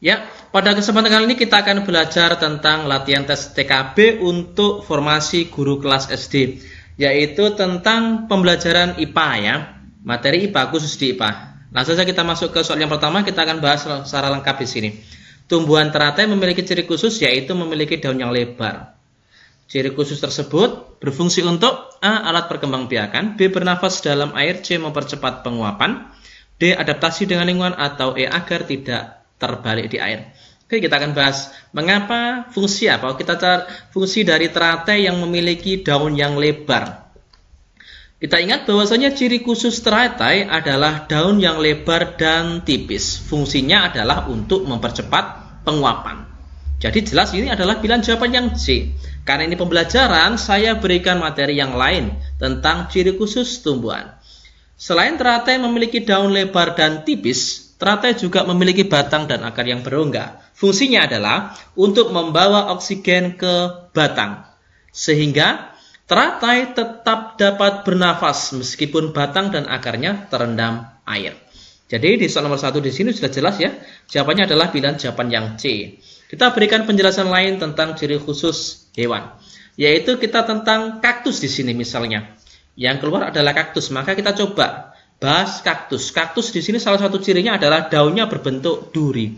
Ya, pada kesempatan kali ini kita akan belajar tentang latihan tes TKB untuk formasi guru kelas SD, yaitu tentang pembelajaran IPA ya, materi IPA khusus di IPA. Langsung saja kita masuk ke soal yang pertama, kita akan bahas secara lengkap di sini. Tumbuhan teratai memiliki ciri khusus yaitu memiliki daun yang lebar. Ciri khusus tersebut berfungsi untuk A. Alat perkembangbiakan, B. Bernafas dalam air, C. Mempercepat penguapan, D. Adaptasi dengan lingkungan, atau E. Agar tidak terbalik di air. Oke, kita akan bahas mengapa fungsi apa. Kita cari fungsi dari teratai yang memiliki daun yang lebar. Kita ingat bahwasanya ciri khusus teratai adalah daun yang lebar dan tipis. Fungsinya adalah untuk mempercepat penguapan. Jadi jelas ini adalah pilihan jawaban yang C. Karena ini pembelajaran, saya berikan materi yang lain tentang ciri khusus tumbuhan. Selain teratai memiliki daun lebar dan tipis, teratai juga memiliki batang dan akar yang berongga. Fungsinya adalah untuk membawa oksigen ke batang, sehingga teratai tetap dapat bernafas meskipun batang dan akarnya terendam air. Jadi di soal nomor 1 di sini sudah jelas ya, jawabannya adalah pilihan jawaban yang C. Kita berikan penjelasan lain tentang ciri khusus hewan, yaitu kita tentang kaktus di sini misalnya. Yang keluar adalah kaktus, maka kita coba bahas kaktus. Kaktus di sini salah satu cirinya adalah daunnya berbentuk duri.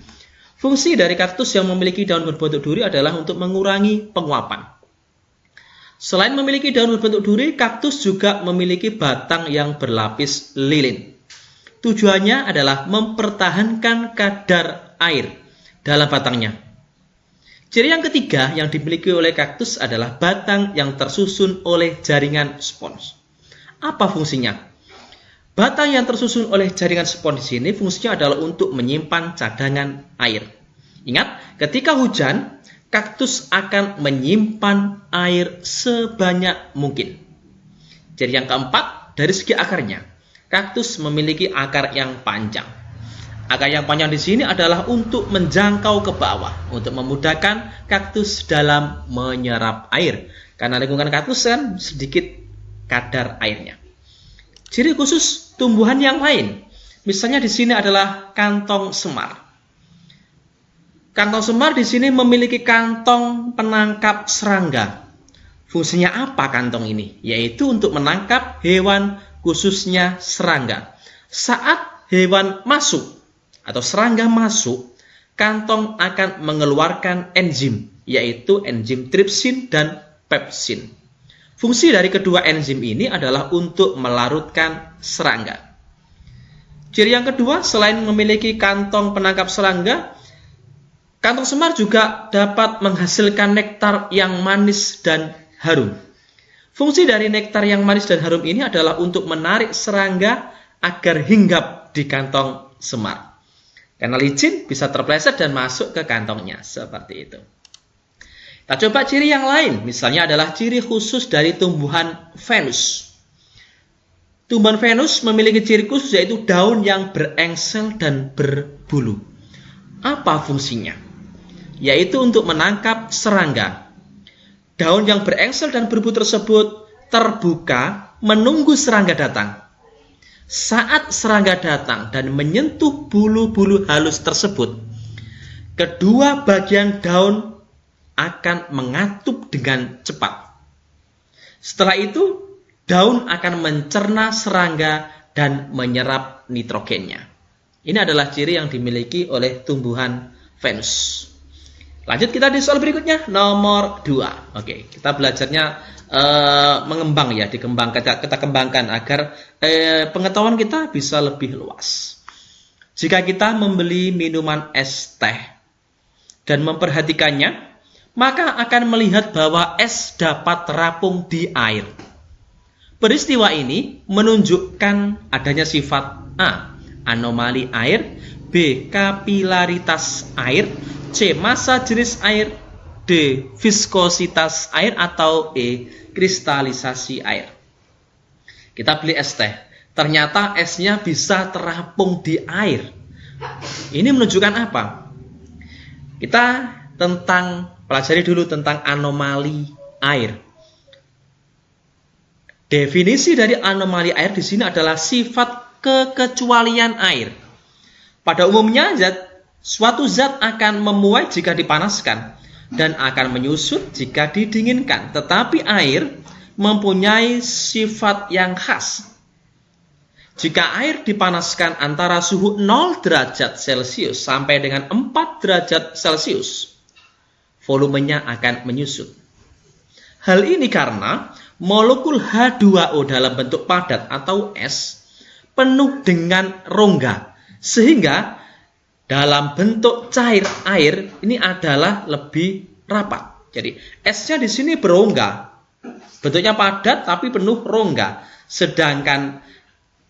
Fungsi dari kaktus yang memiliki daun berbentuk duri adalah untuk mengurangi penguapan. Selain memiliki daun berbentuk duri, kaktus juga memiliki batang yang berlapis lilin. Tujuannya adalah mempertahankan kadar air dalam batangnya. Ciri yang ketiga yang dimiliki oleh kaktus adalah batang yang tersusun oleh jaringan spons. Apa fungsinya? Batang yang tersusun oleh jaringan spons di sini fungsinya adalah untuk menyimpan cadangan air. Ingat, ketika hujan, kaktus akan menyimpan air sebanyak mungkin. Jadi yang keempat, dari segi akarnya, kaktus memiliki akar yang panjang. Akar yang panjang di sini adalah untuk menjangkau ke bawah, untuk memudahkan kaktus dalam menyerap air. Karena lingkungan kaktus kan sedikit kadar airnya. Ciri khusus tumbuhan yang lain, misalnya di sini adalah kantong semar. Kantong semar di sini memiliki kantong penangkap serangga. Fungsinya apa kantong ini? Yaitu untuk menangkap hewan, khususnya serangga. Saat hewan masuk atau serangga masuk, kantong akan mengeluarkan enzim, yaitu enzim tripsin dan pepsin. Fungsi dari kedua enzim ini adalah untuk melarutkan serangga. Ciri yang kedua, selain memiliki kantong penangkap serangga, kantong semar juga dapat menghasilkan nektar yang manis dan harum. Fungsi dari nektar yang manis dan harum ini adalah untuk menarik serangga agar hinggap di kantong semar. Karena licin bisa terpeleset dan masuk ke kantongnya, seperti itu. Kita coba ciri yang lain, misalnya adalah ciri khusus dari tumbuhan Venus. Tumbuhan Venus memiliki ciri khusus yaitu daun yang berengsel dan berbulu. Apa fungsinya? Yaitu untuk menangkap serangga. Daun yang berengsel dan berbulu tersebut terbuka menunggu serangga datang. Saat serangga datang dan menyentuh bulu-bulu halus tersebut, kedua bagian daun akan mengatup dengan cepat. Setelah itu, daun akan mencerna serangga dan menyerap nitrogennya. Ini adalah ciri yang dimiliki oleh tumbuhan Venus. Lanjut kita di soal berikutnya, nomor 2. Oke, kita belajarnya mengembang ya, kita kembangkan agar pengetahuan kita bisa lebih luas. Jika kita membeli minuman es teh dan memperhatikannya, maka akan melihat bahwa es dapat terapung di air. Peristiwa ini menunjukkan adanya sifat A. Anomali air, B. Kapilaritas air, C. Massa jenis air, D. Viskositas air, atau E. Kristalisasi air. Kita beli es teh, ternyata esnya bisa terapung di air. Ini menunjukkan apa? Kita pelajari dulu tentang anomali air. Definisi dari anomali air di sini adalah sifat kekecualian air. Pada umumnya Suatu zat akan memuai jika dipanaskan dan akan menyusut jika didinginkan. Tetapi air mempunyai sifat yang khas. Jika air dipanaskan antara suhu 0 derajat Celcius sampai dengan 4 derajat Celcius, volumenya akan menyusut. Hal ini karena molekul H2O dalam bentuk padat atau es penuh dengan rongga, sehingga dalam bentuk cair air ini adalah lebih rapat. Jadi esnya di sini berongga, bentuknya padat tapi penuh rongga. Sedangkan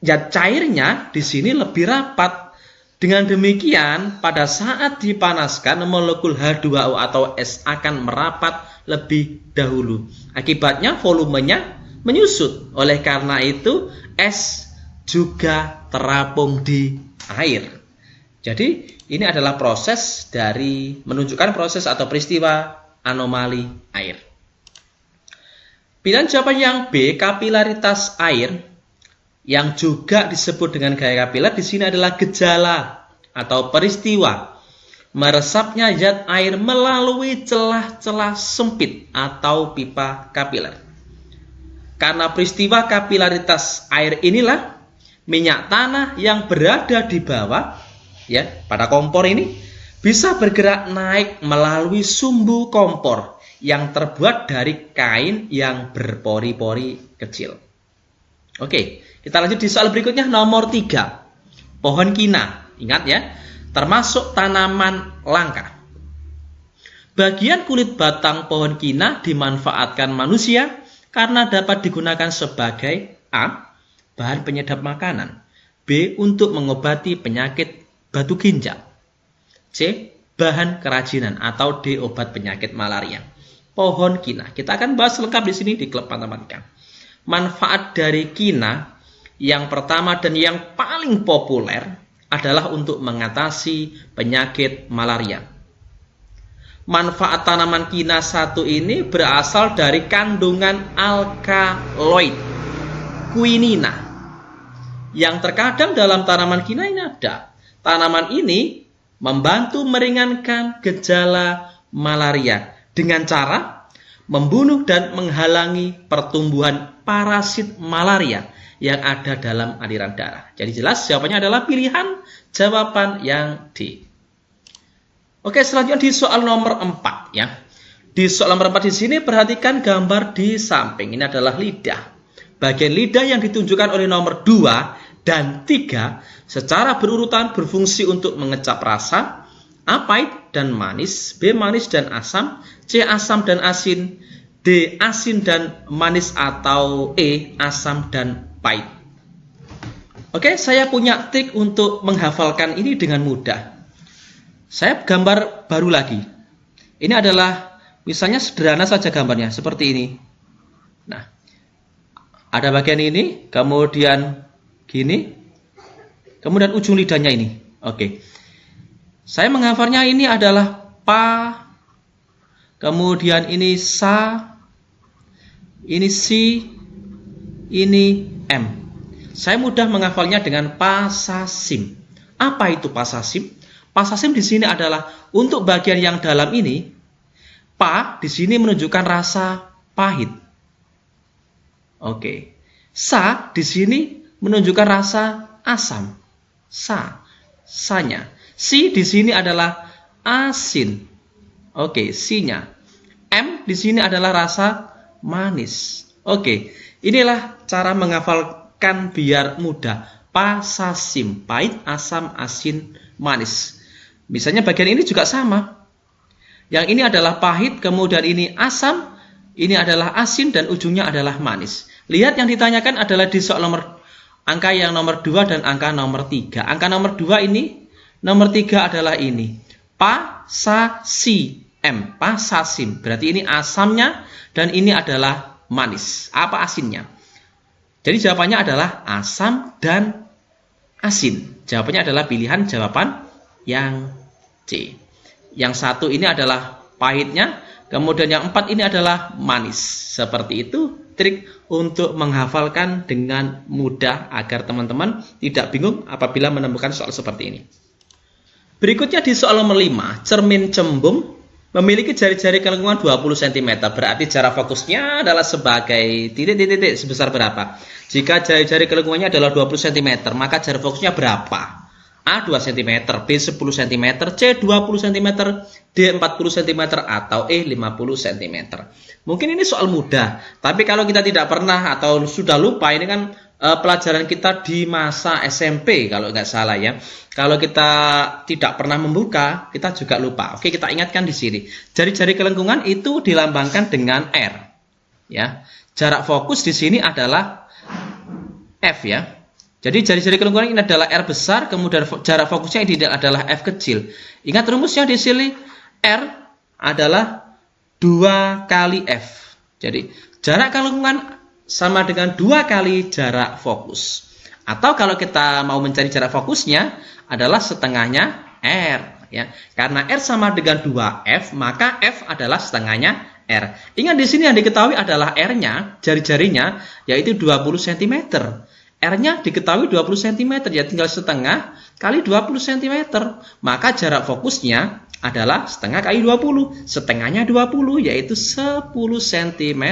zat cairnya di sini lebih rapat. Dengan demikian, pada saat dipanaskan molekul H2O atau es akan merapat lebih dahulu. Akibatnya volumenya menyusut. Oleh karena itu, es juga terapung di air. Jadi ini adalah proses dari menunjukkan proses atau peristiwa anomali air. Pilihan jawaban yang B, kapilaritas air yang juga disebut dengan gaya kapiler di sini adalah gejala atau peristiwa meresapnya zat air melalui celah-celah sempit atau pipa kapiler. Karena peristiwa kapilaritas air inilah minyak tanah yang berada di bawah ya, pada kompor ini bisa bergerak naik melalui sumbu kompor yang terbuat dari kain yang berpori-pori kecil. Oke, kita lanjut di soal berikutnya nomor 3. Pohon kina, ingat ya, termasuk tanaman langka. Bagian kulit batang pohon kina dimanfaatkan manusia karena dapat digunakan sebagai A, bahan penyedap makanan, B, untuk mengobati penyakit batu ginjal, C, bahan kerajinan, atau D, obat penyakit malaria. Pohon kina. Kita akan bahas lengkap di sini di klub matematika. Manfaat dari kina yang pertama dan yang paling populer adalah untuk mengatasi penyakit malaria. Manfaat tanaman kina satu ini berasal dari kandungan alkaloid quinina yang terkadang dalam tanaman kina ini ada. Tanaman ini membantu meringankan gejala malaria dengan cara membunuh dan menghalangi pertumbuhan parasit malaria yang ada dalam aliran darah. Jadi jelas jawabannya adalah pilihan jawaban yang D. Oke, selanjutnya di soal nomor 4 ya. Di soal nomor 4 di sini perhatikan gambar di samping. Ini adalah lidah. Bagian lidah yang ditunjukkan oleh nomor 2 dan 3 secara berurutan berfungsi untuk mengecap rasa A, pahit dan manis, B, manis dan asam, C, asam dan asin, D, asin dan manis, atau E, asam dan pahit. Oke, saya punya trik untuk menghafalkan ini dengan mudah. Saya gambar baru lagi. Ini adalah misalnya sederhana saja gambarnya seperti ini. Nah, ada bagian ini, kemudian gini, kemudian ujung lidahnya ini. Oke, saya menghafalnya ini adalah pa, kemudian ini sa, ini si, ini m. Saya mudah menghafalnya dengan pasasim. Apa itu pasasim? Pasasim di sini adalah untuk bagian yang dalam ini, pa di sini menunjukkan rasa pahit. Oke, sa di sini menunjukkan rasa asam, sanya. Si di sini adalah asin. Oke, sinya. M di sini adalah rasa manis. Oke, inilah cara menghafalkan biar mudah. Pasasim, pahit, asam, asin, manis. Misalnya bagian ini juga sama. Yang ini adalah pahit, kemudian ini asam, ini adalah asin, dan ujungnya adalah manis. Lihat yang ditanyakan adalah di soal angka yang nomor 2 dan angka nomor 3. Angka nomor 2 ini, nomor 3 adalah ini. Pasasim, pasasim. Berarti ini asamnya dan ini adalah manis. Apa asinnya? Jadi jawabannya adalah asam dan asin. Jawabannya adalah pilihan jawaban yang C. Yang satu ini adalah pahitnya, kemudian yang 4 ini adalah manis. Seperti itu trik untuk menghafalkan dengan mudah agar teman-teman tidak bingung apabila menemukan soal seperti ini. Berikutnya di soal nomor 5, cermin cembung memiliki jari-jari kelengkungan 20 cm. Berarti jarak fokusnya adalah sebagai titik-titik sebesar berapa? Jika jari-jari kelengkungannya adalah 20 cm, maka jarak fokusnya berapa? A 2 cm, B 10 cm, C 20 cm, D 40 cm, atau E 50 cm. Mungkin ini soal mudah, tapi kalau kita tidak pernah atau sudah lupa, ini kan pelajaran kita di masa SMP kalau nggak salah ya. Kalau kita tidak pernah membuka, kita juga lupa. Oke, kita ingatkan di sini. Jari-jari kelengkungan itu dilambangkan dengan R. Ya, jarak fokus di sini adalah F ya. Jadi jari-jari kelengkungan ini adalah R besar, kemudian jarak fokusnya ini adalah F kecil. Ingat rumusnya di sini, R adalah 2 kali F. Jadi jarak kelengkungan sama dengan 2 kali jarak fokus. Atau kalau kita mau mencari jarak fokusnya adalah setengahnya R. Ya. Karena R sama dengan 2F, maka F adalah setengahnya R. Ingat di sini yang diketahui adalah R-nya, jari-jarinya, yaitu 20 cm. R-nya diketahui 20 cm, ya tinggal setengah kali 20 cm. Maka jarak fokusnya adalah setengah kali 20. Setengahnya 20, yaitu 10 cm.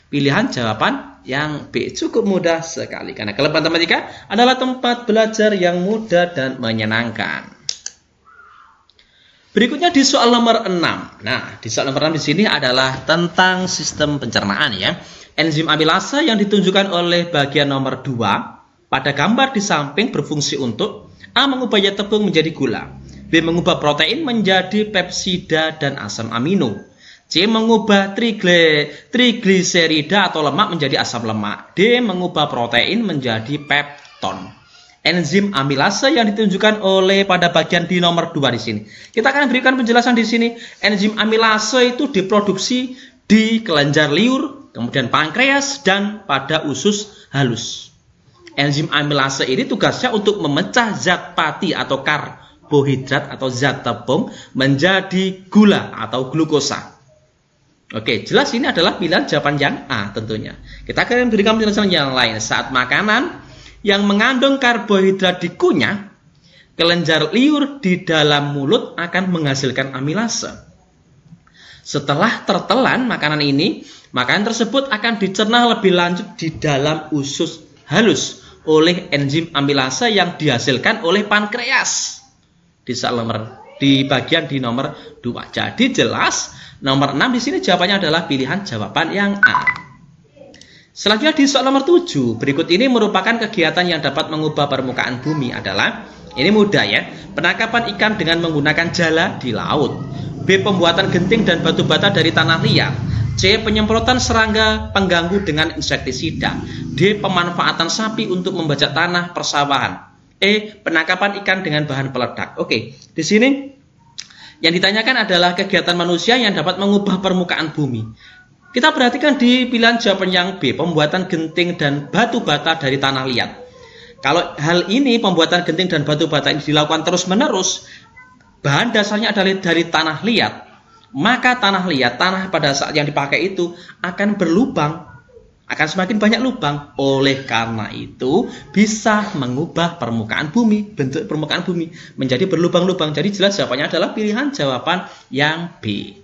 Pilihan jawaban yang B. Cukup mudah sekali. Karena kelebihan matematika adalah tempat belajar yang mudah dan menyenangkan. Berikutnya di soal nomor 6. Nah, di soal nomor 6 di sini adalah tentang sistem pencernaan ya. Enzim amilase yang ditunjukkan oleh bagian nomor 2 pada gambar di samping berfungsi untuk A. mengubah zat tepung menjadi gula, B. mengubah protein menjadi pepsida dan asam amino, C. mengubah trigliserida atau lemak menjadi asam lemak, D. mengubah protein menjadi pepton. Enzim amilase yang ditunjukkan oleh pada bagian di nomor 2 di sini. Kita akan berikan penjelasan di sini. Enzim amilase itu diproduksi di kelenjar liur, kemudian pankreas, dan pada usus halus. Enzim amilase ini tugasnya untuk memecah zat pati atau karbohidrat atau zat tepung menjadi gula atau glukosa. Oke, jelas ini adalah pilihan jawaban yang A tentunya. Kita akan berikan penjelasan yang lain. Saat makanan yang mengandung karbohidrat dikunyah, kelenjar liur di dalam mulut akan menghasilkan amilase. Setelah tertelan makanan ini, makanan tersebut akan dicerna lebih lanjut di dalam usus halus oleh enzim amilase yang dihasilkan oleh pankreas. Di bagian di nomor 2. Jadi jelas nomor 6 di sini jawabannya adalah pilihan jawaban yang A. Selanjutnya di soal nomor 7. Berikut ini merupakan kegiatan yang dapat mengubah permukaan bumi adalah, ini mudah ya, penangkapan ikan dengan menggunakan jala di laut, B. pembuatan genting dan batu bata dari tanah liat, C. penyemprotan serangga pengganggu dengan insektisida, D. pemanfaatan sapi untuk membajak tanah persawahan, E. penangkapan ikan dengan bahan peledak. Oke, di sini yang ditanyakan adalah kegiatan manusia yang dapat mengubah permukaan bumi. Kita perhatikan di pilihan jawaban yang B, pembuatan genting dan batu bata dari tanah liat. Kalau hal ini, pembuatan genting dan batu bata ini dilakukan terus-menerus, bahan dasarnya adalah dari tanah liat, maka tanah liat, tanah pada saat yang dipakai itu akan berlubang, akan semakin banyak lubang. Oleh karena itu bisa mengubah permukaan bumi, bentuk permukaan bumi menjadi berlubang-lubang. Jadi jelas jawabannya adalah pilihan jawaban yang B.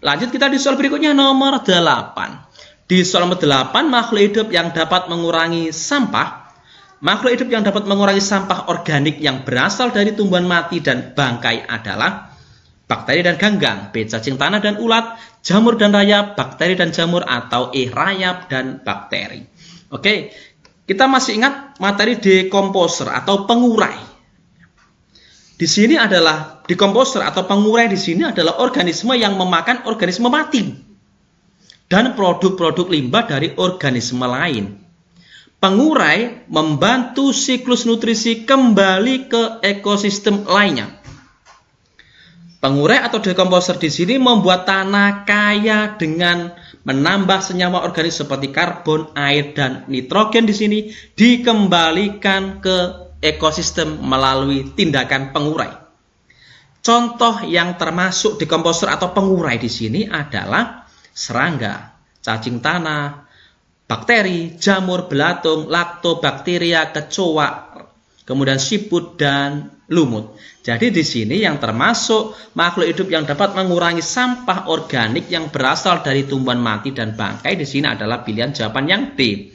Lanjut kita di soal berikutnya nomor 8. Di soal nomor 8, makhluk hidup yang dapat mengurangi sampah. Makhluk hidup yang dapat mengurangi sampah organik yang berasal dari tumbuhan mati dan bangkai adalah bakteri dan ganggang, B. cacing tanah dan ulat, jamur dan rayap, bakteri dan jamur, atau E. rayap dan bakteri. Oke, kita masih ingat materi dekomposer atau pengurai. Di sini adalah dekomposer atau pengurai, di sini adalah organisme yang memakan organisme mati dan produk-produk limbah dari organisme lain. Pengurai membantu siklus nutrisi kembali ke ekosistem lainnya. Pengurai atau dekomposer di sini membuat tanah kaya dengan menambah senyawa organik seperti karbon, air, dan nitrogen di sini dikembalikan ke ekosistem melalui tindakan pengurai. Contoh yang termasuk dekomposer atau pengurai di sini adalah serangga, cacing tanah, bakteri, jamur, belatung, laktobakteria, kecoa, kemudian siput, dan lumut. Jadi di sini yang termasuk makhluk hidup yang dapat mengurangi sampah organik yang berasal dari tumbuhan mati dan bangkai di sini adalah pilihan jawaban yang D.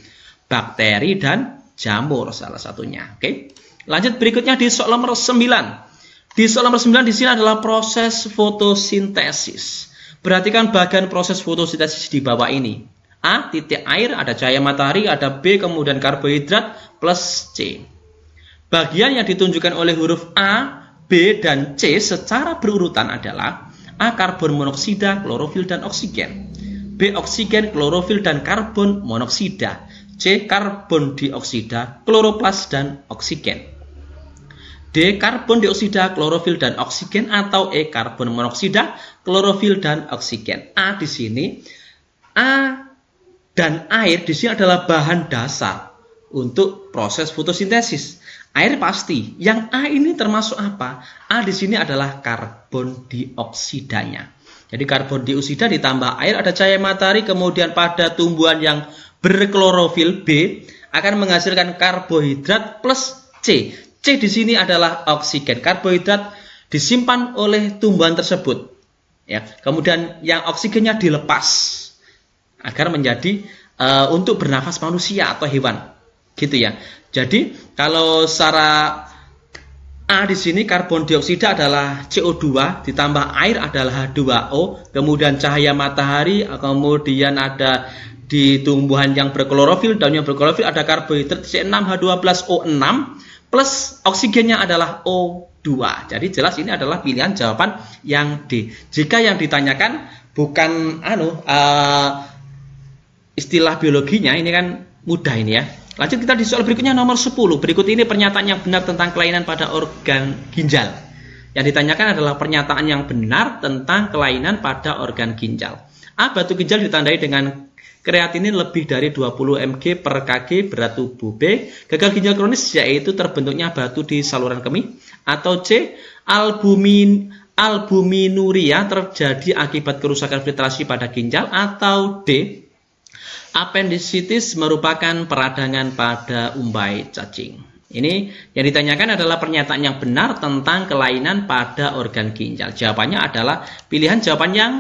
Bakteri dan jamur salah satunya. Oke. Lanjut berikutnya di soal nomor 9. Di soal nomor 9 di sini adalah proses fotosintesis. Perhatikan bagian proses fotosintesis di bawah ini. A, titik air, ada cahaya matahari, ada B, kemudian karbohidrat, plus C. Bagian yang ditunjukkan oleh huruf A, B, dan C secara berurutan adalah A, karbon monoksida, klorofil, dan oksigen. B, oksigen, klorofil, dan karbon monoksida. C, karbon dioksida, kloroplas, dan oksigen. D, karbon dioksida, klorofil, dan oksigen, atau E, karbon monoksida, klorofil, dan oksigen. A di sini, A dan air di sini adalah bahan dasar untuk proses fotosintesis. Air pasti. Yang A ini termasuk apa? A di sini adalah karbon dioksidanya. Jadi karbon dioksida ditambah air, ada cahaya matahari, kemudian pada tumbuhan yang berklorofil B akan menghasilkan karbohidrat plus C. C di sini adalah oksigen. Karbohidrat disimpan oleh tumbuhan tersebut. Ya, kemudian yang oksigennya dilepas agar menjadi untuk bernafas manusia atau hewan. Gitu ya. Jadi kalau secara A di sini karbon dioksida adalah CO2 ditambah air adalah H2O, kemudian cahaya matahari, kemudian ada di tumbuhan yang berklorofil, daun yang berklorofil ada karbohidrat C6H12O6 plus oksigennya adalah O2. Jadi jelas ini adalah pilihan jawaban yang D. Jika yang ditanyakan bukan istilah biologinya, ini kan mudah ini ya. Lanjut kita di soal berikutnya nomor 10. Berikut ini pernyataan yang benar tentang kelainan pada organ ginjal. Yang ditanyakan adalah pernyataan yang benar tentang kelainan pada organ ginjal. A, batu ginjal ditandai dengan kreatinin lebih dari 20 mg per kg berat tubuh. B, gagal ginjal kronis yaitu terbentuknya batu di saluran kemih. Atau C, albuminuria terjadi akibat kerusakan filtrasi pada ginjal. Atau D, appendicitis merupakan peradangan pada umbai cacing. Ini yang ditanyakan adalah pernyataan yang benar tentang kelainan pada organ ginjal. Jawabannya adalah pilihan jawaban yang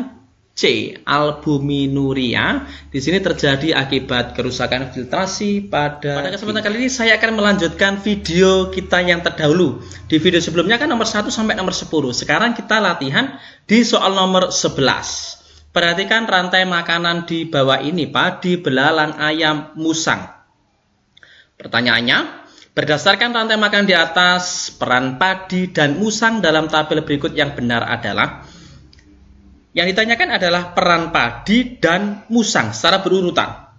C, albuminuria. Di sini terjadi akibat kerusakan filtrasi pada kesempatan kali ini saya akan melanjutkan video kita yang terdahulu. Di video sebelumnya kan nomor 1 sampai nomor 10. Sekarang kita latihan di soal nomor 11. Perhatikan rantai makanan di bawah ini, padi, belalang, ayam, musang. Pertanyaannya, berdasarkan rantai makanan di atas, peran padi dan musang dalam tabel berikut yang benar adalah. Yang ditanyakan adalah peran padi dan musang secara berurutan.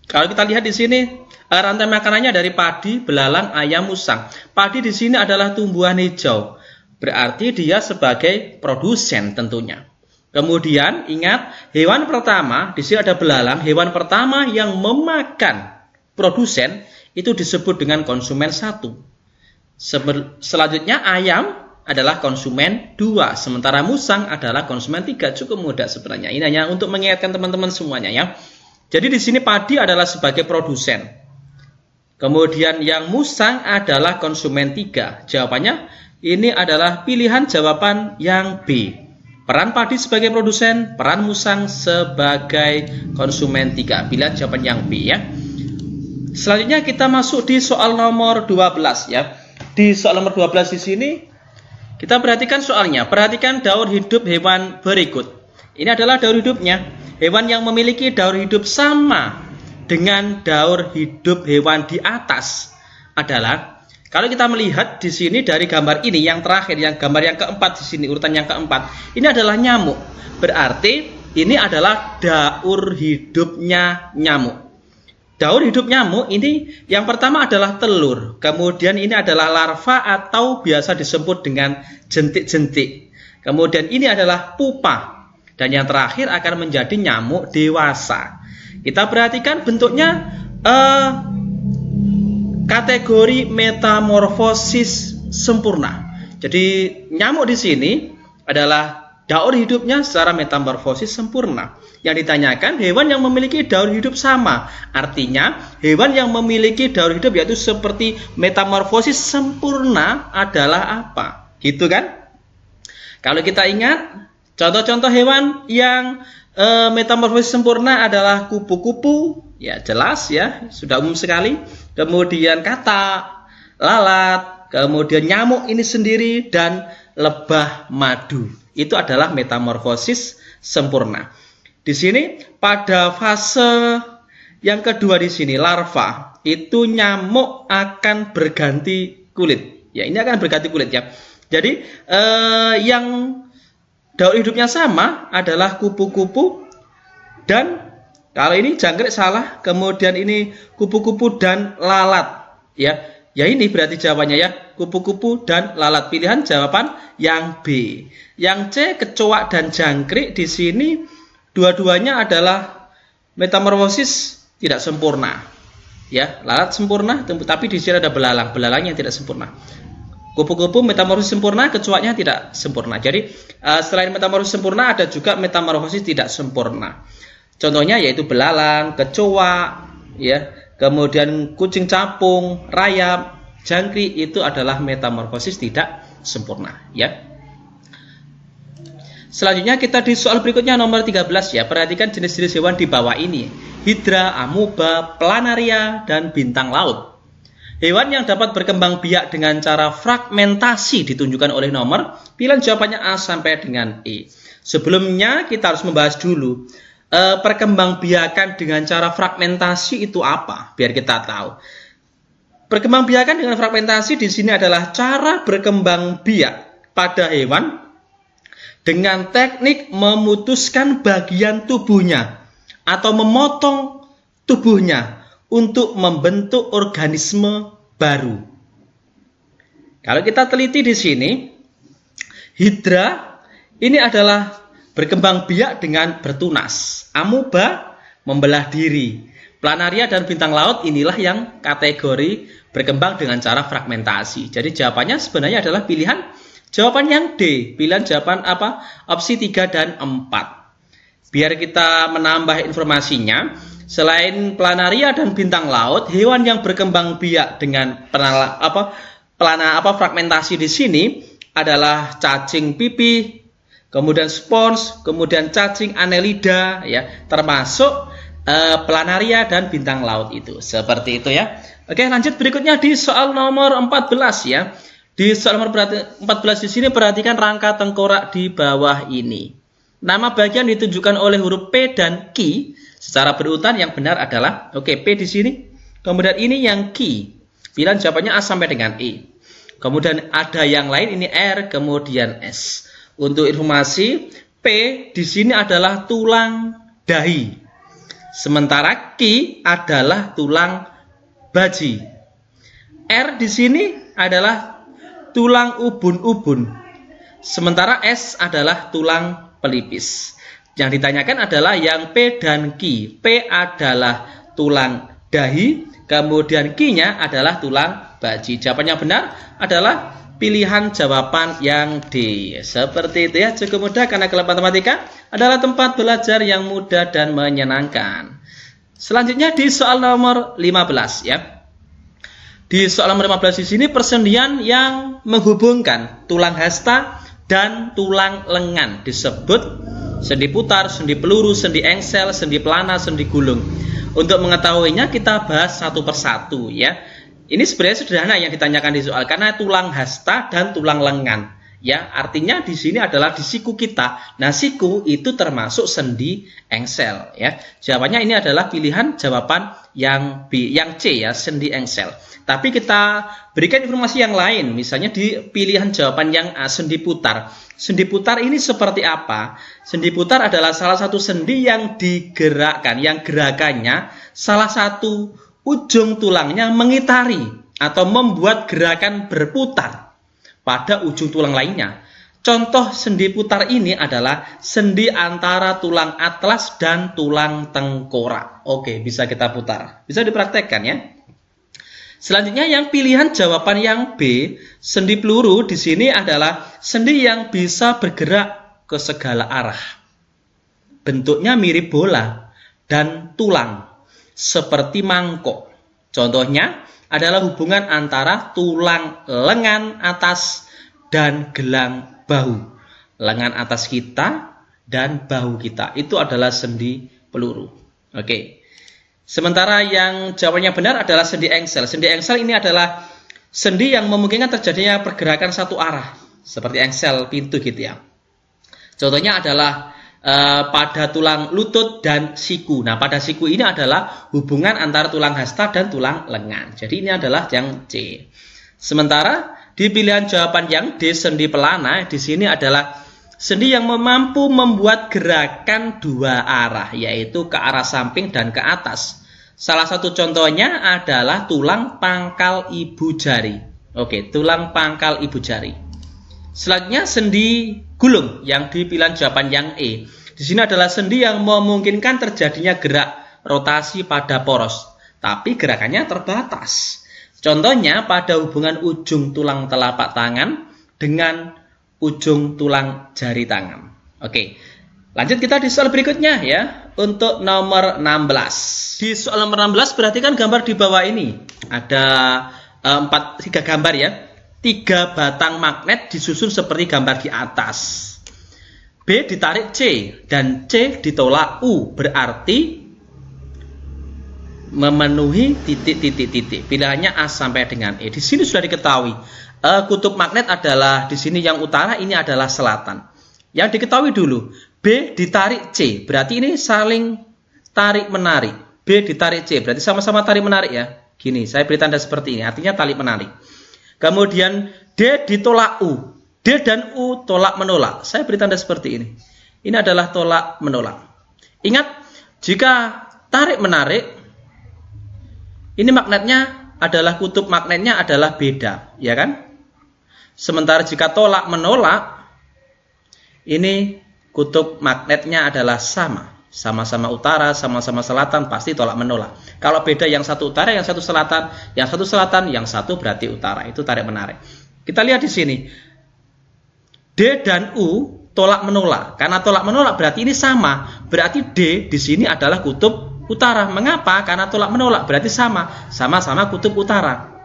Kalau kita lihat di sini, rantai makanannya dari padi, belalang, ayam, musang. Padi di sini adalah tumbuhan hijau. Berarti dia sebagai produsen tentunya. Kemudian ingat, hewan pertama, di sini ada belalang, hewan pertama yang memakan produsen itu disebut dengan konsumen 1. Selanjutnya ayam adalah konsumen 2, sementara musang adalah konsumen 3. Cukup mudah sebenarnya. Ini hanya untuk mengingatkan teman-teman semuanya ya. Jadi di sini padi adalah sebagai produsen. Kemudian yang musang adalah konsumen 3. Jawabannya ini adalah pilihan jawaban yang B. Peran padi sebagai produsen, peran musang sebagai konsumen 3. Pilihan jawaban yang B ya. Selanjutnya kita masuk di soal nomor 12 ya. Di soal nomor 12 di sini kita perhatikan soalnya. Perhatikan daur hidup hewan berikut. Ini adalah daur hidupnya. Hewan yang memiliki daur hidup sama dengan daur hidup hewan di atas adalah, kalau kita melihat di sini dari gambar ini yang terakhir, yang gambar yang keempat di sini, urutan yang keempat, ini adalah nyamuk. Berarti ini adalah daur hidupnya nyamuk. Daur hidup nyamuk ini yang pertama adalah telur, kemudian ini adalah larva atau biasa disebut dengan jentik-jentik. Kemudian ini adalah pupa, dan yang terakhir akan menjadi nyamuk dewasa. Kita perhatikan bentuknya kategori metamorfosis sempurna. Jadi nyamuk di sini adalah daur hidupnya secara metamorfosis sempurna. Yang ditanyakan hewan yang memiliki daur hidup sama. Artinya hewan yang memiliki daur hidup yaitu seperti metamorfosis sempurna adalah apa? Gitu kan? Kalau kita ingat contoh-contoh hewan yang metamorfosis sempurna adalah kupu-kupu, ya jelas ya, sudah umum sekali. Kemudian katak, lalat, kemudian nyamuk ini sendiri, dan lebah madu. Itu adalah metamorfosis sempurna. Di sini pada fase yang kedua di sini larva, itu nyamuk akan berganti kulit. Ya, ini akan berganti kulit ya. Jadi yang daur hidupnya sama adalah kupu-kupu dan kalau ini jangkrik salah, kemudian ini kupu-kupu dan lalat ya. Ya ini berarti jawabannya ya, kupu-kupu dan lalat. Pilihan jawaban yang B. Yang C kecoak dan jangkrik di sini dua-duanya adalah metamorfosis tidak sempurna. Ya, lalat sempurna tapi di sini ada belalang yang tidak sempurna. Kupu-kupu metamorfosis sempurna, kecoaknya tidak sempurna. Jadi selain metamorfosis sempurna ada juga metamorfosis tidak sempurna. Contohnya yaitu belalang, kecoak, ya, kemudian kucing capung, rayap, jangkrik itu adalah metamorfosis tidak sempurna, ya. Selanjutnya kita di soal berikutnya nomor 13 ya. Perhatikan jenis-jenis hewan di bawah ini. Hidra, amuba, planaria, dan bintang laut. Hewan yang dapat berkembang biak dengan cara fragmentasi ditunjukkan oleh nomor. Pilihan jawabannya A sampai dengan E. Sebelumnya kita harus membahas dulu perkembangbiakan dengan cara fragmentasi itu apa, biar kita tahu. Perkembangbiakan dengan fragmentasi di sini adalah cara berkembang biak pada hewan dengan teknik memutuskan bagian tubuhnya atau memotong tubuhnya untuk membentuk organisme baru. Kalau kita teliti di sini, hidra ini adalah berkembang biak dengan bertunas. Amuba membelah diri. Planaria dan bintang laut inilah yang kategori berkembang dengan cara fragmentasi. Jadi jawabannya sebenarnya adalah pilihan jawaban yang D. Pilihan jawaban apa? Opsi 3 dan 4. Biar kita menambah informasinya, selain planaria dan bintang laut, hewan yang berkembang biak dengan fragmentasi di sini adalah cacing pipih, kemudian spons, kemudian cacing annelida, ya, termasuk planaria dan bintang laut itu. Seperti itu ya. Oke, lanjut berikutnya di soal nomor 14 ya. Di soal nomor 14 di sini perhatikan rangka tengkorak di bawah ini. Nama bagian ditunjukkan oleh huruf P dan Q secara berurutan. Yang benar adalah P di sini. Kemudian ini yang Q. Pilihan jawabannya A sampai dengan E. Kemudian ada yang lain, ini R, kemudian S. Untuk informasi, P di sini adalah tulang dahi. Sementara Q adalah tulang baji. R di sini adalah tulang ubun-ubun. Sementara S adalah tulang pelipis. Yang ditanyakan adalah yang P dan Q. P adalah tulang dahi, kemudian Q-nya adalah tulang baji. Jawaban yang benar adalah pilihan jawaban yang D. Seperti itu ya, cukup mudah karena kelas matematika adalah tempat belajar yang mudah dan menyenangkan. Selanjutnya di soal nomor 15 ya. Di soal nomor 15 di sini persendian yang menghubungkan tulang hasta dan tulang lengan disebut sendi putar, sendi peluru, sendi engsel, sendi pelana, sendi gulung. Untuk mengetahuinya kita bahas satu persatu ya. Ini sebenarnya sederhana yang ditanyakan di soal karena tulang hasta dan tulang lengan. Ya, artinya di sini adalah di siku kita. Nah, siku itu termasuk sendi engsel ya. Jawabannya ini adalah pilihan jawaban yang B, yang C ya, sendi engsel. Tapi kita berikan informasi yang lain, misalnya di pilihan jawaban yang A, sendi putar. Sendi putar ini seperti apa? Sendi putar adalah salah satu sendi yang digerakkan, yang gerakannya salah satu ujung tulangnya mengitari atau membuat gerakan berputar pada ujung tulang lainnya. Contoh sendi putar ini adalah sendi antara tulang atlas dan tulang tengkorak. Oke, bisa kita putar. Bisa dipraktekkan ya. Selanjutnya yang pilihan jawaban yang B, sendi peluru di sini adalah sendi yang bisa bergerak ke segala arah. bentuknya mirip bola dan tulang seperti mangkok. Contohnya adalah hubungan antara tulang lengan atas dan gelang bahu. Lengan atas kita dan bahu kita itu adalah sendi peluru. Oke. Sementara yang jawabannya benar adalah sendi engsel. Sendi engsel ini adalah sendi yang memungkinkan terjadinya pergerakan satu arah, seperti engsel pintu gitu ya. Contohnya adalah pada tulang lutut dan siku. Nah, pada siku ini adalah hubungan antara tulang hasta dan tulang lengan. Jadi ini adalah yang C. Sementara di pilihan jawaban yang D, sendi pelana, di sini adalah sendi yang mampu membuat gerakan dua arah, yaitu ke arah samping dan ke atas. Salah satu contohnya adalah tulang pangkal ibu jari. Oke, tulang pangkal ibu jari. Selanjutnya sendi gulung yang di pilihan jawaban yang E. Di sini adalah sendi yang memungkinkan terjadinya gerak rotasi pada poros, tapi gerakannya terbatas. Contohnya pada hubungan ujung tulang telapak tangan dengan ujung tulang jari tangan. Oke, lanjut kita di soal berikutnya ya. Untuk nomor 16. Di soal nomor 16 perhatikan gambar di bawah ini. Ada 3 gambar ya. 3 batang magnet disusun seperti gambar di atas. B ditarik C dan C ditolak U, berarti memenuhi titik-titik-titik. Pilihannya A sampai dengan E. Di sini sudah diketahui kutub magnet adalah di sini yang utara, ini adalah selatan. Yang diketahui dulu, B ditarik C, berarti ini saling tarik menarik. B ditarik C, berarti sama-sama tarik menarik ya. Gini, saya beri tanda seperti ini, artinya tarik menarik. Kemudian D ditolak U. D dan U tolak menolak. Saya beri tanda seperti ini. Ini adalah tolak menolak. Ingat, jika tarik menarik, ini magnetnya adalah kutub magnetnya adalah beda, ya kan? Sementara jika tolak menolak, ini kutub magnetnya adalah sama. Sama-sama utara, sama-sama selatan, pasti tolak menolak. Kalau beda yang satu utara, yang satu selatan, yang satu selatan, yang satu berarti utara. Itu tarik menarik. Kita lihat di sini. D dan U tolak menolak. Karena tolak menolak berarti ini sama. Berarti D di sini adalah kutub utara. Mengapa? Karena tolak menolak berarti sama. Sama-sama kutub utara.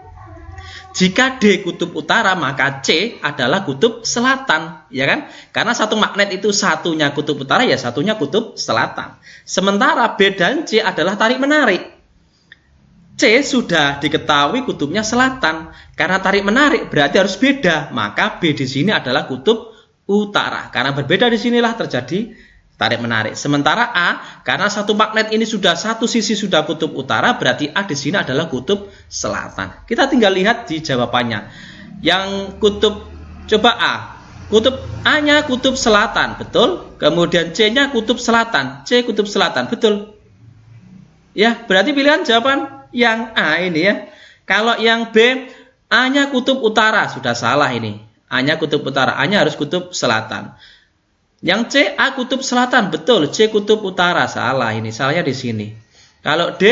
Jika D kutub utara, maka C adalah kutub selatan, ya kan? Karena satu magnet itu satunya kutub utara, ya satunya kutub selatan. Sementara B dan C adalah tarik menarik. C sudah diketahui kutubnya selatan. Karena tarik menarik berarti harus beda, maka B di sini adalah kutub utara. Karena berbeda di sinilah terjadi tarik menarik. Sementara A, karena satu magnet ini sudah satu sisi sudah kutub utara, berarti A di sini adalah kutub selatan. Kita tinggal lihat di jawabannya. Yang kutub, coba A. Kutub A-nya kutub selatan, betul. Kemudian C-nya kutub selatan. C kutub selatan, betul. Ya, berarti pilihan jawaban yang A ini ya. Kalau yang B, A-nya kutub utara, sudah salah ini. A-nya kutub utara, A-nya harus kutub selatan. Yang C, A kutub selatan, betul. C kutub utara, salah ini. Salahnya di sini. Kalau D,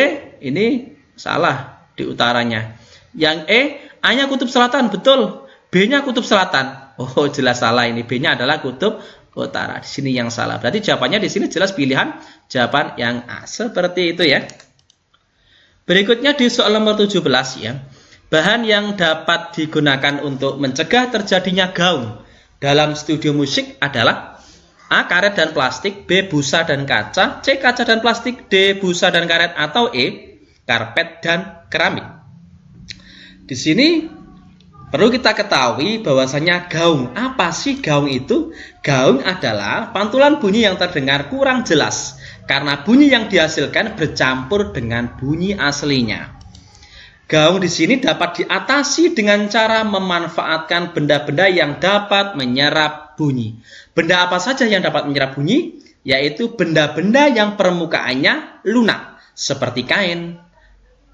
ini salah di utaranya. Yang E, A-nya kutub selatan, betul. B-nya kutub selatan. Oh, jelas salah ini. B-nya adalah kutub utara. Di sini yang salah. Berarti jawabannya di sini jelas pilihan jawaban yang A. Seperti itu ya. Berikutnya di soal nomor 17 ya. Bahan yang dapat digunakan untuk mencegah terjadinya gaung dalam studio musik adalah A. Karet dan plastik, B. Busa dan kaca, C. Kaca dan plastik, D. Busa dan karet, atau E. Karpet dan keramik. Di sini perlu kita ketahui bahwasanya gaung. Apa sih gaung itu? Gaung adalah pantulan bunyi yang terdengar kurang jelas karena bunyi yang dihasilkan bercampur dengan bunyi aslinya. Gaung di sini dapat diatasi dengan cara memanfaatkan benda-benda yang dapat menyerap bunyi. Benda apa saja yang dapat menyerap bunyi? Yaitu benda-benda yang permukaannya lunak, seperti kain,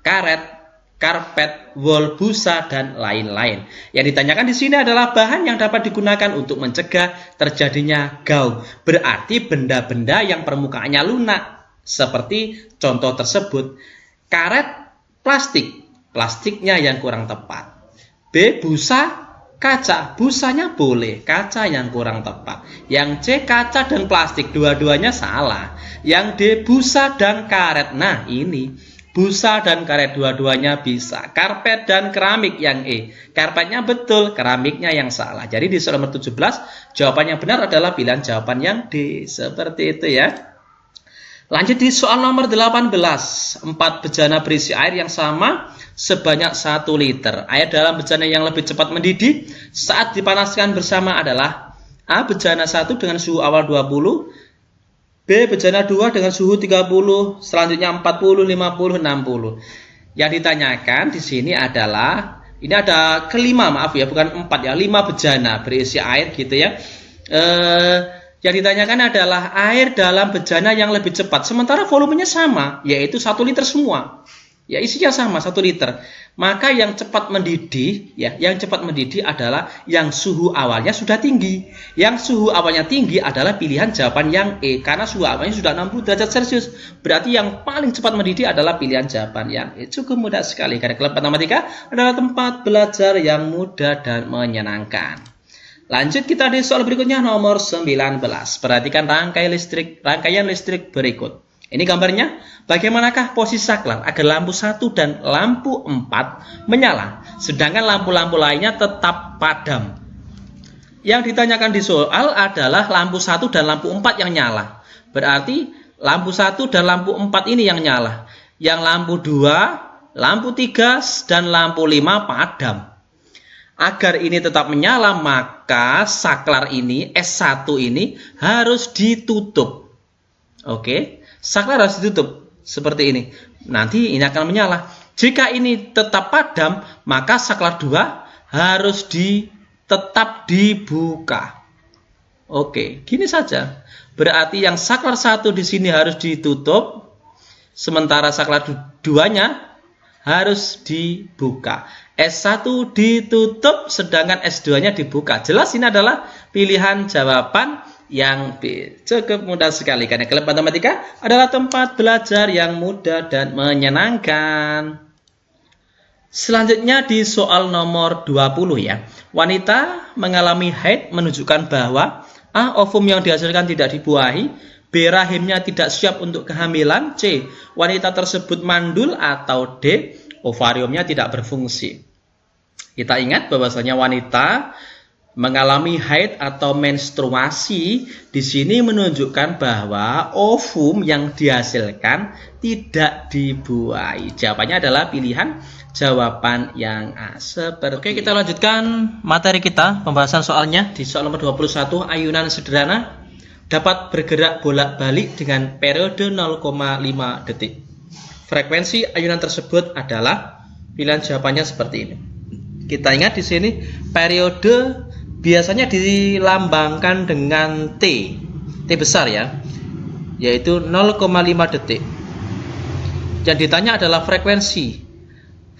karet, karpet, wol, busa, dan lain-lain. Yang ditanyakan di sini adalah bahan yang dapat digunakan untuk mencegah terjadinya gaung. Berarti benda-benda yang permukaannya lunak, seperti contoh tersebut. Karet, plastik. Plastiknya yang kurang tepat. B. Busa, kaca, busanya boleh, kaca yang kurang tepat. Yang C, kaca dan plastik, dua-duanya salah. Yang D, busa dan karet. Nah, ini busa dan karet dua-duanya bisa. Karpet dan keramik yang E. Karpetnya betul, keramiknya yang salah. Jadi di soal nomor 17, jawaban yang benar adalah pilihan jawaban yang D. Seperti itu ya. Lanjut di soal nomor 18. 4 bejana berisi air yang sama sebanyak 1 liter. Air dalam bejana yang lebih cepat mendidih saat dipanaskan bersama adalah A. Bejana 1 dengan suhu awal 20, B. Bejana 2 dengan suhu 30, selanjutnya 40, 50, 60. Yang ditanyakan di sini adalah, ini ada kelima, maaf ya, bukan 4 ya, 5 bejana berisi air gitu ya. Yang ditanyakan adalah air dalam bejana yang lebih cepat, sementara volumenya sama, yaitu 1 liter semua. Ya, isinya sama 1 liter. Maka yang cepat mendidih, ya, yang cepat mendidih adalah yang suhu awalnya sudah tinggi. Yang suhu awalnya tinggi adalah pilihan jawaban yang E, karena suhu awalnya sudah 60 derajat Celcius. Berarti yang paling cepat mendidih adalah pilihan jawaban yang E. Cukup mudah sekali, karena kelas matematika adalah tempat belajar yang mudah dan menyenangkan. Lanjut kita di soal berikutnya nomor 19. Perhatikan rangkaian listrik berikut. Ini gambarnya. Bagaimanakah posisi saklar agar lampu 1 dan lampu 4 menyala, sedangkan lampu-lampu lainnya tetap padam? Yang ditanyakan di soal adalah lampu 1 dan lampu 4 yang nyala. Berarti lampu 1 dan lampu 4 ini yang nyala. Yang lampu 2, lampu 3, dan lampu 5 padam. Agar ini tetap menyala, maka saklar ini, S1 ini harus ditutup. Oke, saklar harus ditutup seperti ini. Nanti ini akan menyala. Jika ini tetap padam, maka saklar 2 harus tetap dibuka. Oke, gini saja. Berarti yang saklar 1 di sini harus ditutup, sementara saklar 2-nya harus dibuka. S1 ditutup, sedangkan S2-nya dibuka. Jelas ini adalah pilihan jawaban yang B. Cukup mudah sekali, karena kelas matematika adalah tempat belajar yang mudah dan menyenangkan. Selanjutnya di soal nomor 20 ya. Wanita mengalami haid menunjukkan bahwa A. Ovum yang dihasilkan tidak dibuahi, B. Rahimnya tidak siap untuk kehamilan, C. Wanita tersebut mandul, atau D. Ovariumnya tidak berfungsi. Kita ingat bahwasanya wanita mengalami haid atau menstruasi di sini menunjukkan bahwa ovum yang dihasilkan tidak dibuahi. Jawabannya adalah pilihan jawaban yang A. Oke, kita lanjutkan materi kita, pembahasan soalnya di soal nomor 21. Ayunan sederhana dapat bergerak bolak-balik dengan periode 0,5 detik. Frekuensi ayunan tersebut adalah, pilihan jawabannya seperti ini. Kita ingat di sini periode biasanya dilambangkan dengan T besar ya, yaitu 0,5 detik. Yang ditanya adalah frekuensi.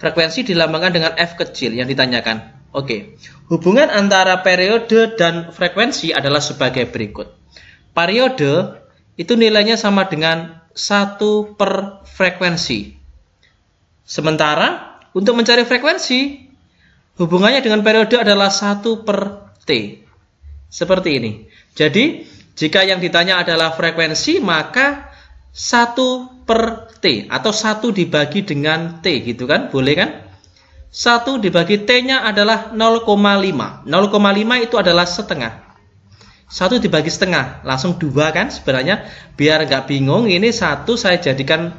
Frekuensi dilambangkan dengan F kecil yang ditanyakan. Oke, hubungan antara periode dan frekuensi adalah sebagai berikut. Periode itu nilainya sama dengan 1 per frekuensi. Sementara untuk mencari frekuensi, hubungannya dengan periode adalah 1 per T. Seperti ini. Jadi, jika yang ditanya adalah frekuensi, maka 1 per T atau 1 dibagi dengan T gitu kan? Boleh kan? 1 dibagi T-nya adalah 0,5. 0,5 itu adalah setengah. 1 dibagi setengah, langsung 2 kan sebenarnya. Biar nggak bingung, ini 1 saya jadikan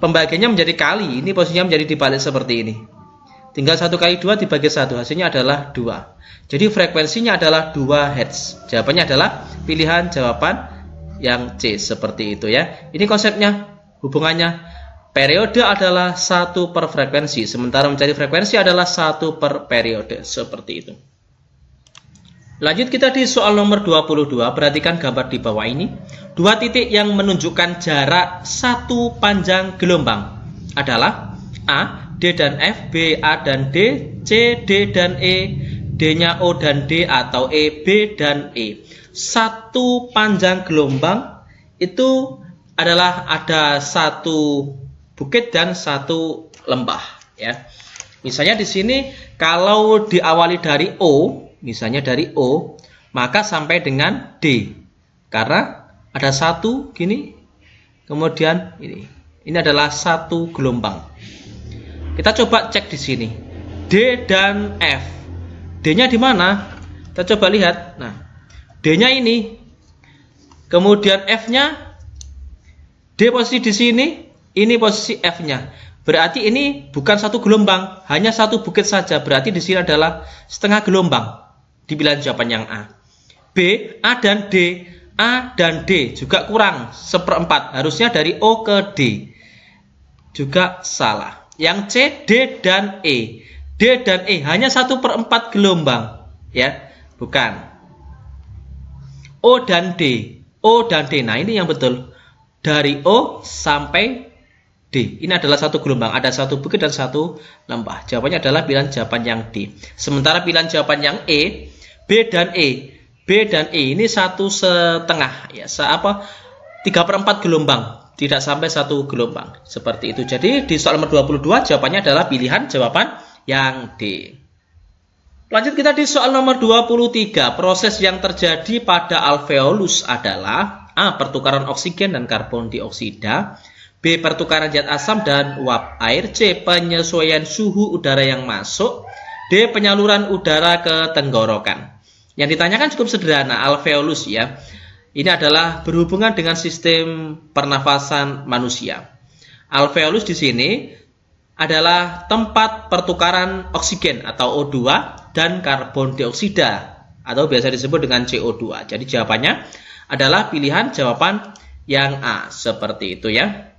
pembagiannya menjadi kali. Ini posisinya menjadi dibalik seperti ini. Tinggal 1 kali 2 dibagi 1, hasilnya adalah 2. Jadi frekuensinya adalah 2 Hz. Jawabannya adalah pilihan jawaban yang C, seperti itu ya. Ini konsepnya, hubungannya. Periode adalah 1 per frekuensi, sementara mencari frekuensi adalah 1 per periode, seperti itu. Lanjut kita di soal nomor 22, perhatikan gambar di bawah ini. 2 titik yang menunjukkan jarak 1 panjang gelombang adalah A, D dan F, B, A dan D, C, D dan E, D-nya O dan D, atau E, B dan E. 1 panjang gelombang itu adalah ada 1 bukit dan 1 lembah ya. Misalnya di sini kalau diawali dari O, misalnya dari O, maka sampai dengan D. Karena ada satu gini, kemudian ini. Ini adalah satu gelombang. Kita coba cek di sini. D dan F. D-nya di mana? Kita coba lihat. Nah, D-nya ini. Kemudian F-nya D posisi di sini, ini posisi F-nya. Berarti ini bukan satu gelombang, hanya satu bukit saja. Berarti di sini adalah setengah gelombang di pilihan jawaban yang A. B, A dan D. A dan D juga kurang seperempat. Harusnya dari O ke D. Juga salah. Yang C, D dan E. D dan E hanya 1/4 gelombang. Ya, bukan. O dan D. O dan D. Nah, ini yang betul. Dari O sampai D. Ini adalah satu gelombang. Ada satu bukit dan satu lembah. Jawabannya adalah pilihan jawaban yang D. Sementara pilihan jawaban yang E, B dan E. B dan E ini 1,5. Ya, 3/4 gelombang. Tidak sampai satu gelombang. Seperti itu. Jadi di soal nomor 22 jawabannya adalah pilihan jawaban yang D. Lanjut kita di soal nomor 23. Proses yang terjadi pada alveolus adalah A. Pertukaran oksigen dan karbon dioksida. B. Pertukaran zat asam dan uap air. C. Penyesuaian suhu udara yang masuk. D. Penyaluran udara ke tenggorokan. Yang ditanyakan cukup sederhana, alveolus ya. Ini adalah berhubungan dengan sistem pernafasan manusia. Alveolus di sini adalah tempat pertukaran oksigen atau O2 dan karbon dioksida atau biasa disebut dengan CO2. Jadi jawabannya adalah pilihan jawaban yang A. Seperti itu ya.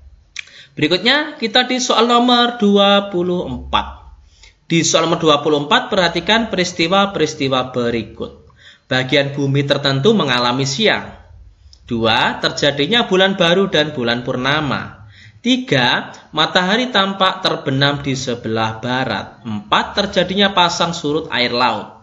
Berikutnya kita di soal nomor 24. Di soal nomor 24 perhatikan peristiwa-peristiwa berikut. Bagian bumi tertentu mengalami siang. 2. Terjadinya bulan baru dan bulan purnama. 3. Matahari tampak terbenam di sebelah barat. 4. Terjadinya pasang surut air laut.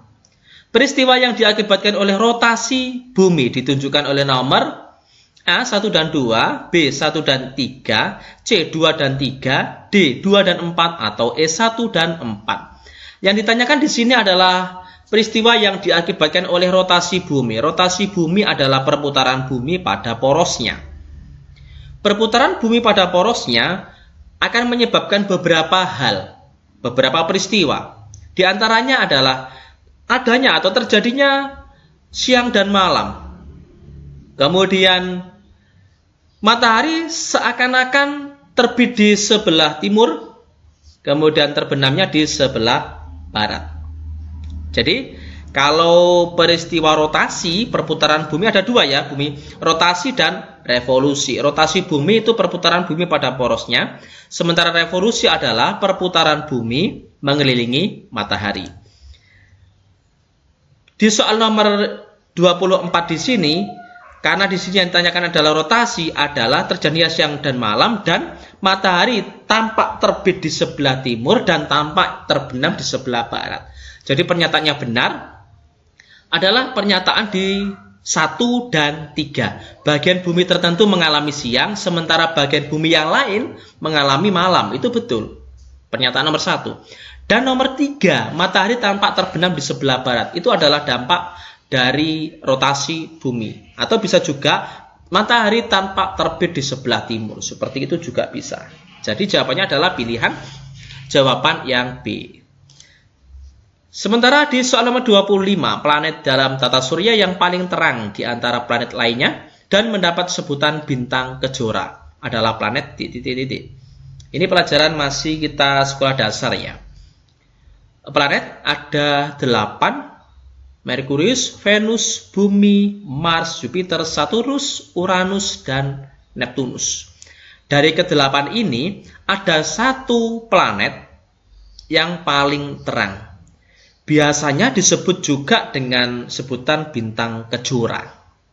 Peristiwa yang diakibatkan oleh rotasi bumi ditunjukkan oleh nomor A 1 dan 2, B 1 dan 3, C 2 dan 3, D 2 dan 4 atau E 1 dan 4. Yang ditanyakan di sini adalah peristiwa yang diakibatkan oleh rotasi bumi. Rotasi bumi adalah perputaran bumi pada porosnya. Perputaran bumi pada porosnya akan menyebabkan beberapa hal, beberapa peristiwa. Di antaranya adalah adanya atau terjadinya siang dan malam. Kemudian matahari seakan-akan terbit di sebelah timur, kemudian terbenamnya di sebelah barat. Jadi, kalau peristiwa rotasi, perputaran bumi ada dua ya, bumi rotasi dan revolusi. Rotasi bumi itu perputaran bumi pada porosnya, sementara revolusi adalah perputaran bumi mengelilingi matahari. Di soal nomor 24 di sini, karena di sini yang ditanyakan adalah rotasi, adalah terjadinya siang dan malam dan matahari tampak terbit di sebelah timur dan tampak terbenam di sebelah barat. Jadi pernyataannya benar adalah pernyataan di 1 dan 3. Bagian bumi tertentu mengalami siang, sementara bagian bumi yang lain mengalami malam. Itu betul. Pernyataan nomor 1. Dan nomor 3, matahari tampak terbenam di sebelah barat. Itu adalah dampak dari rotasi bumi. Atau bisa juga matahari tampak terbit di sebelah timur. Seperti itu juga bisa. Jadi jawabannya adalah pilihan jawaban yang B. Sementara di soal nomor 25, planet dalam tata surya yang paling terang di antara planet lainnya dan mendapat sebutan bintang kejora adalah planet titik-titik. Ini pelajaran masih kita sekolah dasar ya. Planet ada 8. Merkurius, Venus, Bumi, Mars, Jupiter, Saturnus, Uranus, dan Neptunus. Dari ke-8 ini, ada satu planet yang paling terang. Biasanya disebut juga dengan sebutan bintang kejora.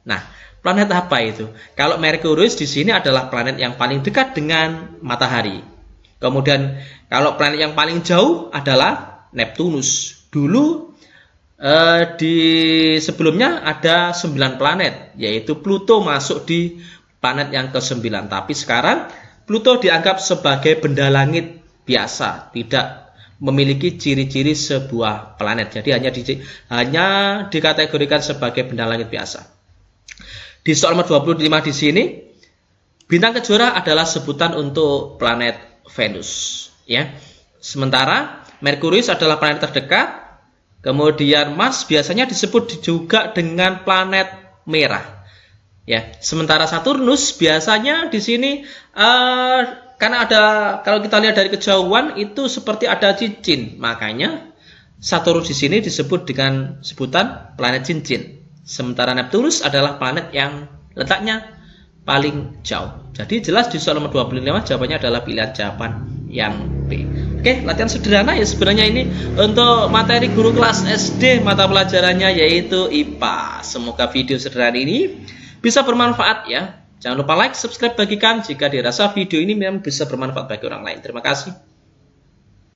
Nah, planet apa itu? Kalau Merkurius di sini adalah planet yang paling dekat dengan matahari. Kemudian, kalau planet yang paling jauh adalah Neptunus. Dulu di sebelumnya ada 9 planet, yaitu Pluto masuk di planet yang ke-9. Tapi sekarang Pluto dianggap sebagai benda langit biasa, tidak memiliki ciri-ciri sebuah planet. Jadi hanya dikategorikan sebagai benda langit biasa. Di soal nomor 25 di sini, bintang kejora adalah sebutan untuk planet Venus, ya. Sementara Merkurius adalah planet terdekat. Kemudian Mars biasanya disebut juga dengan planet merah. Ya, sementara Saturnus biasanya di sini karena kalau kita lihat dari kejauhan itu seperti ada cincin, makanya Saturnus di sini disebut dengan sebutan planet cincin. Sementara Neptunus adalah planet yang letaknya paling jauh. Jadi jelas di soal nomor 25 jawabannya adalah pilihan jawaban yang B. Oke, latihan sederhana ya sebenarnya ini untuk materi guru kelas SD, mata pelajarannya yaitu IPA. Semoga video sederhana ini bisa bermanfaat ya. Jangan lupa like, subscribe, bagikan jika dirasa video ini memang bisa bermanfaat bagi orang lain. Terima kasih.